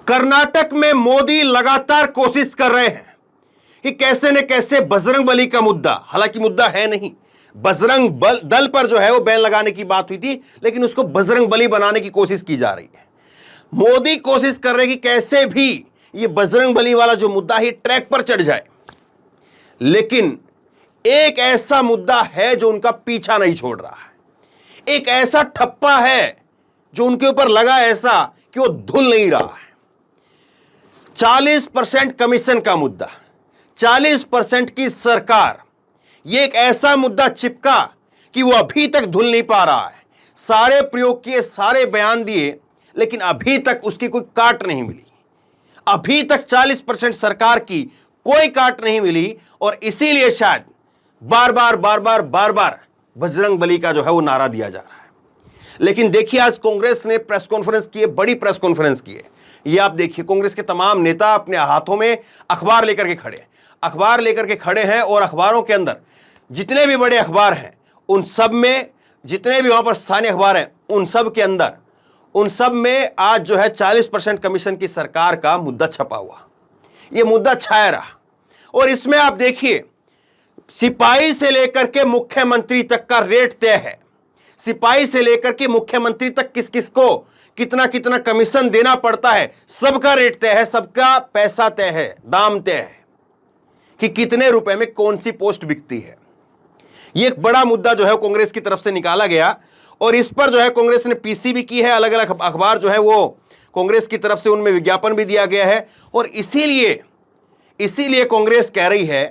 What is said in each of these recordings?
कर्नाटक में मोदी लगातार कोशिश कर रहे हैं कि कैसे न कैसे बजरंगबली का मुद्दा, हालांकि मुद्दा है नहीं, बजरंग दल पर जो है वो बैन लगाने की बात हुई थी, लेकिन उसको बजरंगबली बनाने की कोशिश की जा रही है। मोदी कोशिश कर रहे हैं कि कैसे भी ये बजरंगबली वाला जो मुद्दा है ट्रैक पर चढ़ जाए, लेकिन एक ऐसा मुद्दा है जो उनका पीछा नहीं छोड़ रहा है। एक ऐसा ठप्पा है जो उनके ऊपर लगा ऐसा कि वो धुल नहीं रहा है। 40% कमीशन का मुद्दा, 40% की सरकार, यह एक ऐसा मुद्दा चिपका कि वो अभी तक धुल नहीं पा रहा है। सारे प्रयोग किए, सारे बयान दिए, लेकिन अभी तक उसकी कोई काट नहीं मिली। अभी तक 40% सरकार की कोई काट नहीं मिली और इसीलिए शायद बार बार बजरंगबली का जो है वो नारा दिया जा रहा है। लेकिन देखिए, आज कांग्रेस ने प्रेस कॉन्फ्रेंस की है, बड़ी प्रेस कॉन्फ्रेंस की है। ये आप देखिए, कांग्रेस के तमाम नेता अपने हाथों में अखबार लेकर के खड़े हैं, अखबार लेकर के खड़े हैं और अखबारों के अंदर जितने भी बड़े अखबार हैं उन सब में, जितने भी वहां पर स्थानीय अखबार हैं उन सब में आज जो है 40% कमीशन की सरकार का मुद्दा छपा हुआ, यह मुद्दा छाया रहा। और इसमें आप देखिए, सिपाही से लेकर के मुख्यमंत्री तक का रेट तय है। सिपाही से लेकर के मुख्यमंत्री तक किस किस को कितना कितना कमीशन देना पड़ता है, सबका रेट तय है, सबका पैसा तय है, दाम तय है कि कितने रुपए में कौन सी पोस्ट बिकती है। यह एक बड़ा मुद्दा जो है कांग्रेस की तरफ से निकाला गया और इस पर जो है कांग्रेस ने पीसी भी की है। अलग अलग अखबार जो है वो कांग्रेस की तरफ से उनमें विज्ञापन भी दिया गया है और इसीलिए कांग्रेस कह रही है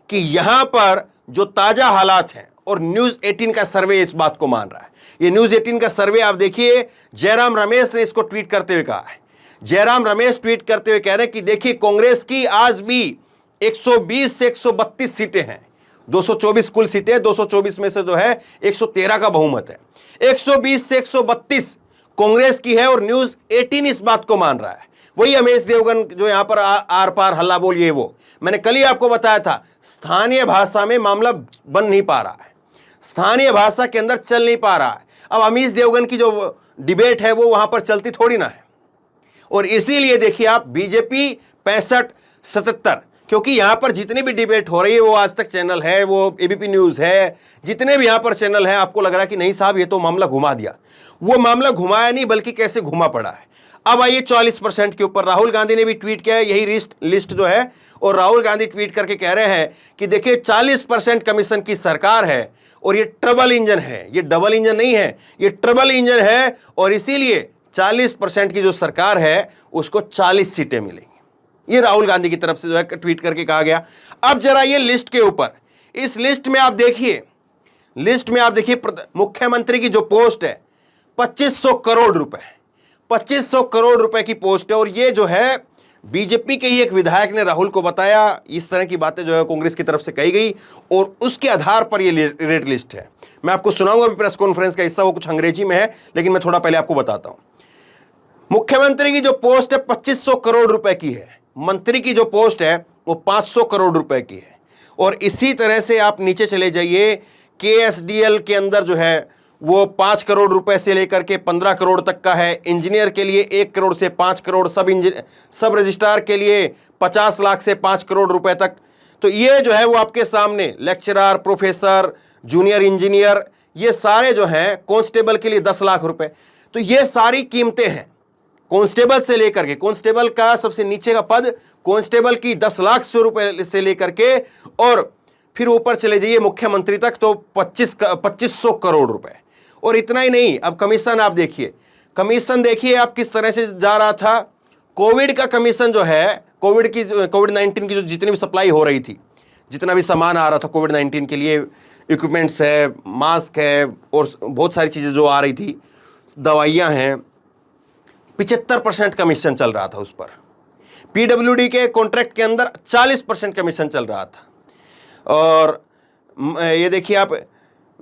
कि यहां पर जो ताजा हालात हैं, और न्यूज 18 का सर्वे इस बात को मान रहा है। ये न्यूज 18 का सर्वे आप देखिए, जयराम रमेश ने इसको ट्वीट करते हुए कहा है। जयराम रमेश ट्वीट करते हुए कह रहे हैं कि देखिए, कांग्रेस की आज भी 120 से 132 सीटें हैं, 224 कुल सीटें, 224 में से जो है 113 का बहुमत है, 120 से 132 कांग्रेस की है और न्यूज 18 इस बात को मान रहा है। वही अमेश देवगन जो यहां पर आर पार हल्ला बोलिए, वो मैंने कल ही आपको बताया था, स्थानीय भाषा में मामला बन नहीं पा रहा है, स्थानीय भाषा के अंदर चल नहीं पा रहा है। अब अमीश देवगन की जो डिबेट है वो वहां पर चलती थोड़ी ना है। और इसीलिए देखिए आप, बीजेपी 65-77, क्योंकि यहां पर जितनी भी डिबेट हो रही है, वो आज तक चैनल है, वो एबीपी न्यूज है, जितने भी यहां पर चैनल हैं, आपको लग रहा है कि नहीं साहब ये तो मामला घुमा दिया। वो मामला घुमाया नहीं, बल्कि कैसे घुमा पड़ा है। अब आइए 40% के ऊपर, राहुल गांधी ने भी ट्वीट किया है यही लिस्ट जो है, और राहुल गांधी ट्वीट करके कह रहे हैं कि देखिए 40% कमीशन की सरकार है और ये ट्रबल इंजन है, ये डबल इंजन नहीं है, ये ट्रबल इंजन है और इसीलिए 40% की जो सरकार है उसको 40 सीटें मिलेंगी। ये राहुल गांधी की तरफ से जो है ट्वीट करके कहा गया। अब जरा ये लिस्ट के ऊपर, इस लिस्ट में आप देखिए, मुख्यमंत्री की जो पोस्ट है 2500 करोड़ रुपए, 2500 करोड़ रुपए की पोस्ट है। और ये जो है बीजेपी के ही एक विधायक ने राहुल को बताया, इस तरह की बातें जो है कांग्रेस की तरफ से कही गई और उसके आधार पर ये रेट लिस्ट है। मैं आपको सुनाऊंगा अभी प्रेस कॉन्फ्रेंस का हिस्सा, वो कुछ अंग्रेजी में है, लेकिन मैं थोड़ा पहले आपको बताता हूं। मुख्यमंत्री की जो पोस्ट है 2500 करोड़ रुपए की है, मंत्री की जो पोस्ट है वो 500 करोड़ रुपए की है। और इसी तरह से आप नीचे चले जाइए, केएसडीएल के अंदर जो है वो 5 करोड़ रुपए से लेकर के 15 करोड़ तक का है। इंजीनियर के लिए 1 करोड़ से 5 करोड़, सब रजिस्ट्रार के लिए 50 लाख से 5 करोड़ रुपए तक। तो ये जो है वो आपके सामने लेक्चरर, प्रोफेसर, जूनियर इंजीनियर, ये सारे जो हैं, कांस्टेबल के लिए 10 लाख रुपए। तो ये सारी कीमतें हैं कांस्टेबल से लेकर के, कांस्टेबल का सबसे नीचे का पद कांस्टेबल की 10 लाख रुपए से लेकर के, और फिर ऊपर चले जाइए मुख्यमंत्री तक तो 2500 करोड़ रुपए। और इतना ही नहीं, अब कमीशन आप देखिए, कमीशन देखिए आप किस तरह से जा रहा था। कोविड का कमीशन जो है, कोविड-19 की जो जितनी भी सप्लाई हो रही थी, जितना भी सामान आ रहा था कोविड-19 के लिए, इक्विपमेंट्स है, मास्क है और बहुत सारी चीज़ें जो आ रही थी, दवाइयाँ हैं, 75% कमीशन चल रहा था उस पर। पीडब्ल्यूडी के कॉन्ट्रैक्ट के अंदर 40% कमीशन चल रहा था। और ये देखिए आप,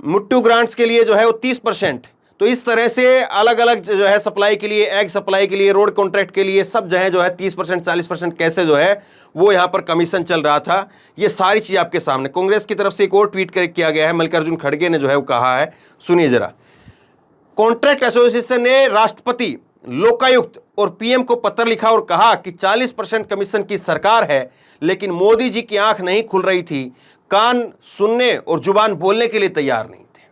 मुट्टू ग्रांट्स के लिए जो है वो 30%। तो इस तरह से अलग अलग जो है सप्लाई के लिए, एग सप्लाई के लिए, रोड कॉन्ट्रैक्ट के लिए, सब जो है 30%, 40% कैसे जो है वो यहाँ पर कमीशन चल रहा था। ये सारी चीज़ आपके सामने। कांग्रेस की तरफ से एक और ट्वीट किया गया है, मल्लिकार्जुन खड़गे ने जो है वो कहा है, सुनिए जरा। कॉन्ट्रैक्ट एसोसिएशन ने राष्ट्रपति, लोकायुक्त और पीएम को पत्र लिखा और कहा कि 40% कमीशन की सरकार है, लेकिन मोदी जी की आंख नहीं खुल रही थी, कान सुनने और जुबान बोलने के लिए तैयार नहीं थे।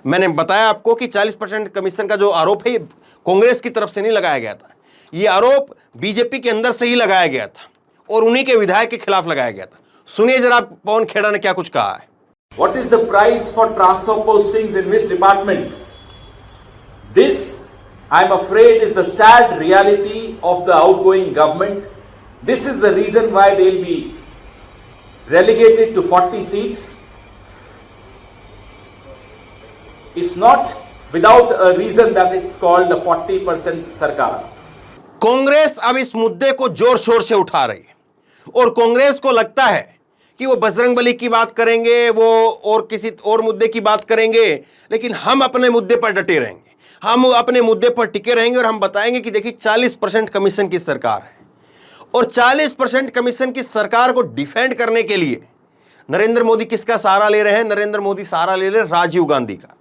मैंने बताया आपको कि 40% कमीशन का जो आरोप है, ये कांग्रेस की तरफ से नहीं लगाया गया था, ये आरोप बीजेपी के अंदर से ही लगाया गया था और उन्हीं के विधायक के खिलाफ लगाया गया था। सुनिए जरा पवन खेड़ा ने क्या कुछ कहा है। What is the price for transfer postings in which department? This, I am afraid, is the sad reality of the outgoing government. This is the reason why they will be relegated to 40 seats. It's not without a reason that it's called the 40% Sarkar. Congress अब इस मुद्दे को जोर शोर से उठा रही है और कांग्रेस को लगता है कि वो बजरंगबली की बात करेंगे, वो और किसी और मुद्दे की बात करेंगे, लेकिन हम अपने मुद्दे पर डटे रहेंगे, हम अपने मुद्दे पर टिके रहेंगे और हम बताएंगे कि देखिए 40% कमीशन की सरकार है और 40% कमीशन की सरकार को डिफेंड करने के लिए नरेंद्र मोदी किसका सहारा ले रहे हैं? नरेंद्र मोदी सहारा ले रहे हैं राजीव गांधी का।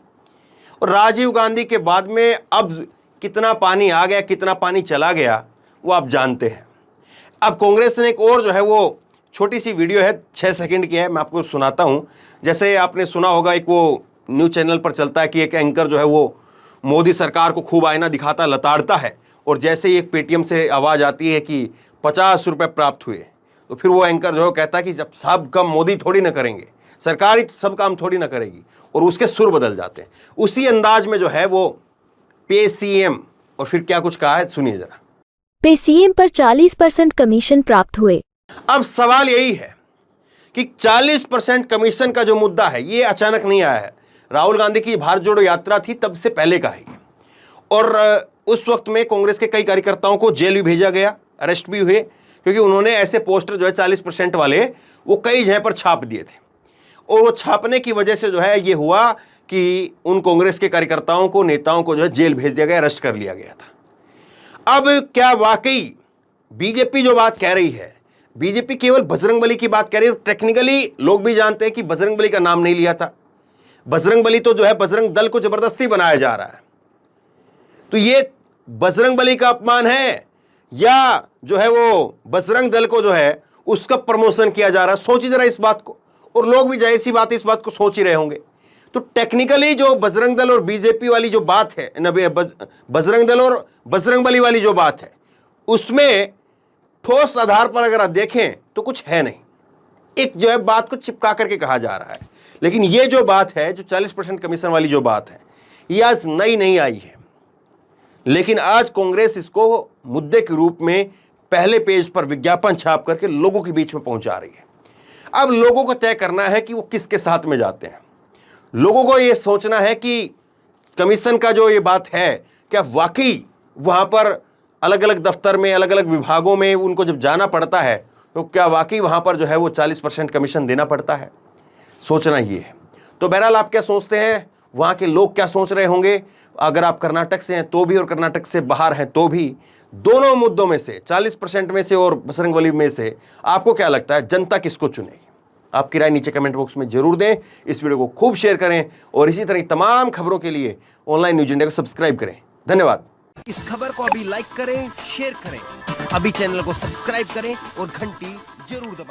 और राजीव गांधी के बाद में अब कितना पानी आ गया, कितना पानी चला गया, वो आप जानते हैं। अब कांग्रेस ने एक और जो है वो छोटी सी वीडियो है, 6 सेकंड की है, मैं आपको सुनाता हूं। जैसे आपने सुना होगा, एक वो न्यूज़ चैनल पर चलता है कि एक एंकर जो है वो मोदी सरकार को खूब आईना दिखाता लताड़ता है और जैसे ही एक पेटीएम से आवाज़ आती है कि 50 रुपये प्राप्त हुए, तो फिर वो एंकर जो है कहता है कि जब सब काम मोदी थोड़ी ना करेंगे, सरकार ही सब काम थोड़ी ना करेगी, और उसके सुर बदल जाते हैं। उसी अंदाज में जो है वो पे सीएम, और फिर क्या कुछ कहा है सुनिए जरा। पे सीएम पर 40% कमीशन प्राप्त हुए। अब सवाल यही है कि 40% कमीशन का जो मुद्दा है ये अचानक नहीं आया है, राहुल गांधी की भारत जोड़ो यात्रा थी तब से पहले का ही, और उस वक्त में कांग्रेस के कई कार्यकर्ताओं को जेल भी भेजा गया, अरेस्ट भी हुए, क्योंकि उन्होंने ऐसे पोस्टर जो है 40% वाले वो कई जगह पर छाप दिए थे और वो छापने की वजह से जो है ये हुआ कि उन कांग्रेस के कार्यकर्ताओं को, नेताओं को जो है जेल भेज दिया गया, अरेस्ट कर लिया गया था। अब क्या वाकई बीजेपी जो बात कह रही है, बीजेपी केवल बजरंगबली की बात कह रही है? टेक्निकली लोग भी जानते हैं कि बजरंगबली का नाम नहीं लिया था, बजरंगबली तो जो है बजरंग दल को जबरदस्ती बनाया जा रहा है। तो ये बजरंगबली का अपमान है या जो है वो बजरंग दल को जो है उसका प्रमोशन किया जा रहा है? सोचिए जरा इस बात को, और लोग भी जाहिर सी बात है इस बात को सोच ही रहे होंगे। तो टेक्निकली जो बजरंग दल और बीजेपी वाली जो बात है, बजरंग दल और बजरंगबली वाली जो बात है, उसमें ठोस आधार पर अगर आप देखें तो कुछ है नहीं, एक जो है बात को चिपका करके कहा जा रहा है। लेकिन ये जो बात है, जो 40% कमीशन वाली जो बात है, ये आज नई नहीं आई है, लेकिन आज कांग्रेस इसको मुद्दे के रूप में पहले पेज पर विज्ञापन छाप करके लोगों के बीच में पहुंचा रही है। अब लोगों को तय करना है कि वो किसके साथ में जाते हैं। लोगों को ये सोचना है कि कमीशन का जो ये बात है, क्या वाकई वहां पर अलग अलग दफ्तर में, अलग अलग विभागों में उनको जब जाना पड़ता है तो क्या वाकई वहां पर जो है वो 40% कमीशन देना पड़ता है? सोचना ये है। तो बहरहाल आप क्या सोचते हैं, वहां के लोग क्या सोच रहे होंगे? अगर आप कर्नाटक से हैं तो भी और कर्नाटक से बाहर हैं तो भी, दोनों मुद्दों में से 40% में से और बजरंगबली में से आपको क्या लगता है, जनता किसको चुनेगी? आपकी राय नीचे कमेंट बॉक्स में जरूर दें। इस वीडियो को खूब शेयर करें और इसी तरह तमाम खबरों के लिए ऑनलाइन न्यूज इंडिया को सब्सक्राइब करें। धन्यवाद। इस खबर को अभी लाइक करें, शेयर करें, अभी चैनल को सब्सक्राइब करें और घंटी जरूर दबाएं।